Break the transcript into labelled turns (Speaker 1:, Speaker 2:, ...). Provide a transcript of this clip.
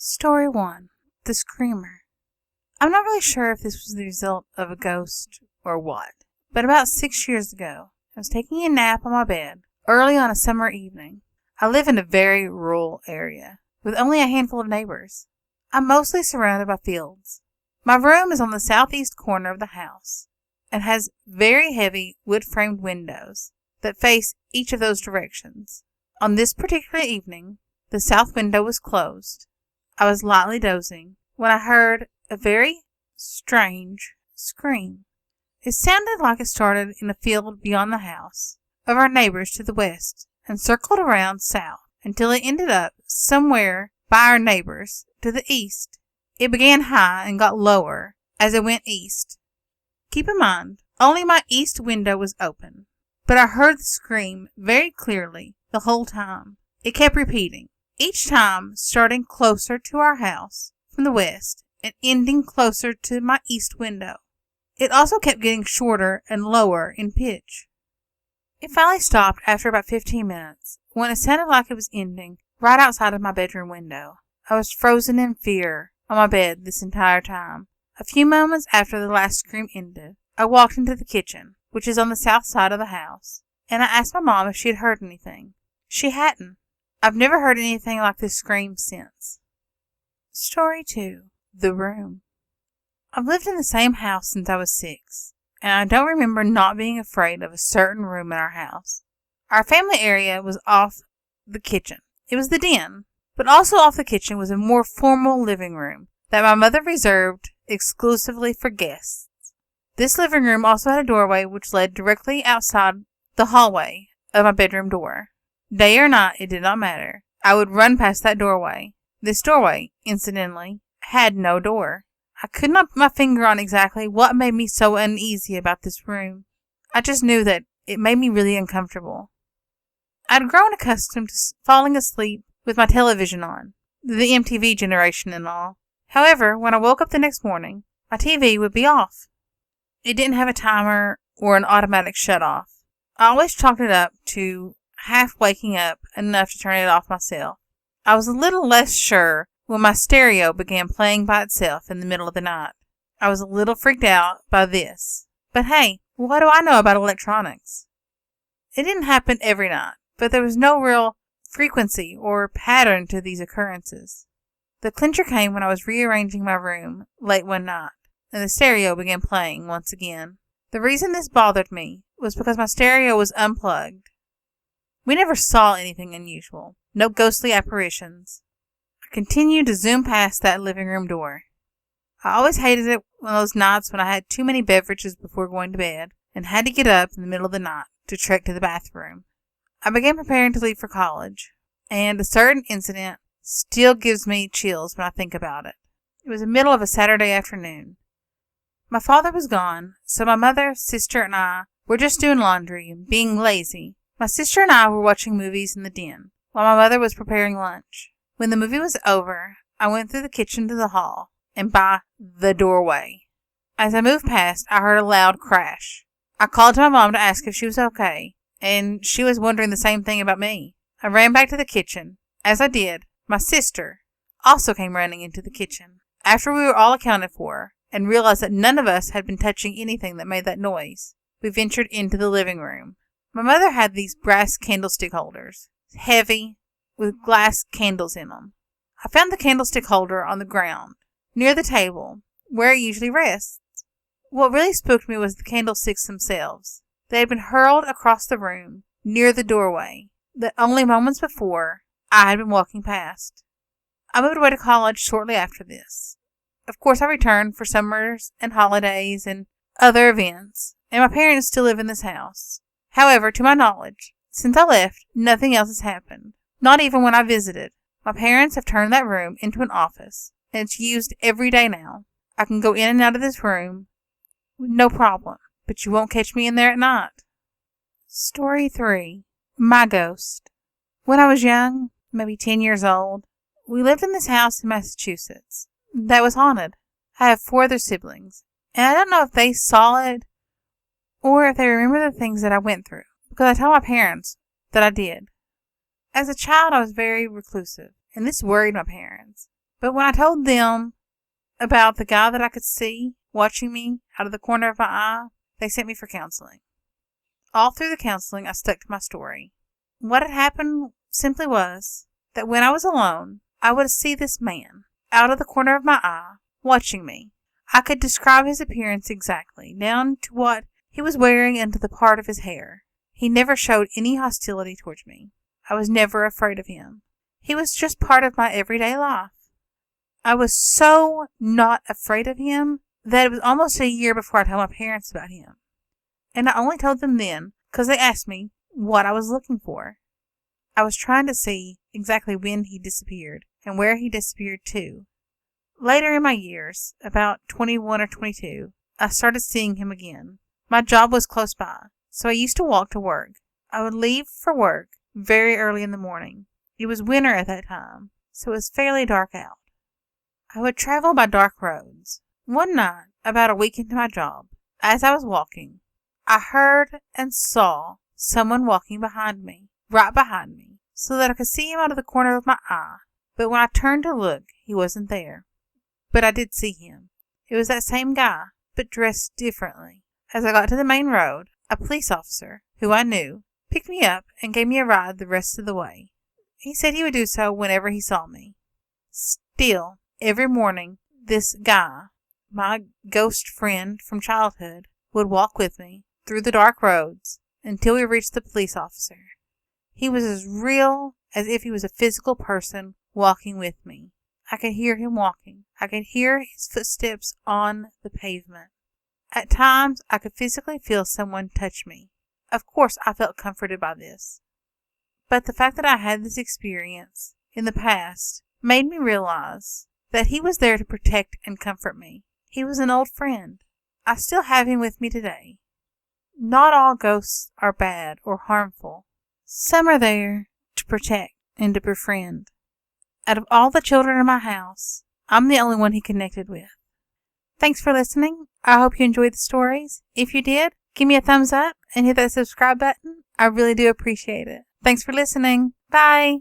Speaker 1: Story 1. The Screamer. I'm not really sure if this was the result of a ghost or what, but about 6 years ago, I was taking a nap on my bed early on a summer evening. I live in a very rural area with only a handful of neighbors. I'm mostly surrounded by fields. My room is on the southeast corner of the house and has very heavy wood-framed windows that face each of those directions. On this particular evening, the south window was closed. I was lightly dozing when I heard a very strange scream. It sounded like it started in a field beyond the house of our neighbors to the west and circled around south until it ended up somewhere by our neighbors to the east. It began high and got lower as it went east. Keep in mind, only my east window was open, but I heard the scream very clearly the whole time. It kept repeating, each time starting closer to our house from the west and ending closer to my east window. It also kept getting shorter and lower in pitch. It finally stopped after about 15 minutes, when it sounded like it was ending right outside of my bedroom window. I was frozen in fear on my bed this entire time. A few moments after the last scream ended, I walked into the kitchen, which is on the south side of the house, and I asked my mom if she had heard anything. She hadn't. I've never heard anything like this scream since. Story 2. The Room. I've lived in the same house since I was 6, and I don't remember not being afraid of a certain room in our house. Our family area was off the kitchen. It was the den, but also off the kitchen was a more formal living room that my mother reserved exclusively for guests. This living room also had a doorway which led directly outside the hallway of my bedroom door. Day or night, it did not matter. I would run past that doorway. This doorway, incidentally, had no door. I could not put my finger on exactly what made me so uneasy about this room. I just knew that it made me really uncomfortable. I'd grown accustomed to falling asleep with my television on, the MTV generation and all. However, when I woke up the next morning, my TV would be off. It didn't have a timer or an automatic shut-off. I always chalked it up to half waking up enough to turn it off myself. I was a little less sure when my stereo began playing by itself in the middle of the night. I was a little freaked out by this. But hey, what do I know about electronics? It didn't happen every night, but there was no real frequency or pattern to these occurrences. The clincher came when I was rearranging my room late one night, and the stereo began playing once again. The reason this bothered me was because my stereo was unplugged. We never saw anything unusual, no ghostly apparitions. I continued to zoom past that living room door. I always hated it on those nights when I had too many beverages before going to bed and had to get up in the middle of the night to trek to the bathroom. I began preparing to leave for college, and a certain incident still gives me chills when I think about it. It was the middle of a Saturday afternoon. My father was gone, so my mother, sister, and I were just doing laundry and being lazy. My sister and I were watching movies in the den, while my mother was preparing lunch. When the movie was over, I went through the kitchen to the hall, and by the doorway. As I moved past, I heard a loud crash. I called to my mom to ask if she was okay, and she was wondering the same thing about me. I ran back to the kitchen. As I did, my sister also came running into the kitchen. After we were all accounted for, and realized that none of us had been touching anything that made that noise, we ventured into the living room. My mother had these brass candlestick holders, heavy, with glass candles in them. I found the candlestick holder on the ground, near the table, where it usually rests. What really spooked me was the candlesticks themselves. They had been hurled across the room, near the doorway, that only moments before I had been walking past. I moved away to college shortly after this. Of course, I returned for summers and holidays and other events, and my parents still live in this house. However, to my knowledge, since I left, nothing else has happened. Not even when I visited. My parents have turned that room into an office, and it's used every day now. I can go in and out of this room with no problem, but you won't catch me in there at night. Story 3. My Ghost. When I was young, maybe 10 years old, we lived in this house in Massachusetts that was haunted. I have 4 other siblings, and I don't know if they saw it or if they remember the things that I went through, because I tell my parents that I did. As a child, I was very reclusive, and this worried my parents. But when I told them about the guy that I could see watching me out of the corner of my eye, they sent me for counseling. All through the counseling, I stuck to my story. What had happened simply was that when I was alone, I would see this man out of the corner of my eye watching me. I could describe his appearance exactly, down to what he was wearing and to the part of his hair. He never showed any hostility towards me. I was never afraid of him. He was just part of my everyday life. I was so not afraid of him that it was almost a year before I told my parents about him. And I only told them then because they asked me what I was looking for. I was trying to see exactly when he disappeared and where he disappeared to. Later in my years, about 21 or 22, I started seeing him again. My job was close by, so I used to walk to work. I would leave for work very early in the morning. It was winter at that time, so it was fairly dark out. I would travel by dark roads. One night, about a week into my job, as I was walking, I heard and saw someone walking behind me, right behind me, so that I could see him out of the corner of my eye. But when I turned to look, he wasn't there. But I did see him. It was that same guy, but dressed differently. As I got to the main road, a police officer, who I knew, picked me up and gave me a ride the rest of the way. He said he would do so whenever he saw me. Still, every morning, this guy, my ghost friend from childhood, would walk with me through the dark roads until we reached the police officer. He was as real as if he was a physical person walking with me. I could hear him walking. I could hear his footsteps on the pavement. At times, I could physically feel someone touch me. Of course, I felt comforted by this. But the fact that I had this experience in the past made me realize that he was there to protect and comfort me. He was an old friend. I still have him with me today. Not all ghosts are bad or harmful. Some are there to protect and to befriend. Out of all the children in my house, I'm the only one he connected with. Thanks for listening. I hope you enjoyed the stories. If you did, give me a thumbs up and hit that subscribe button. I really do appreciate it. Thanks for listening. Bye.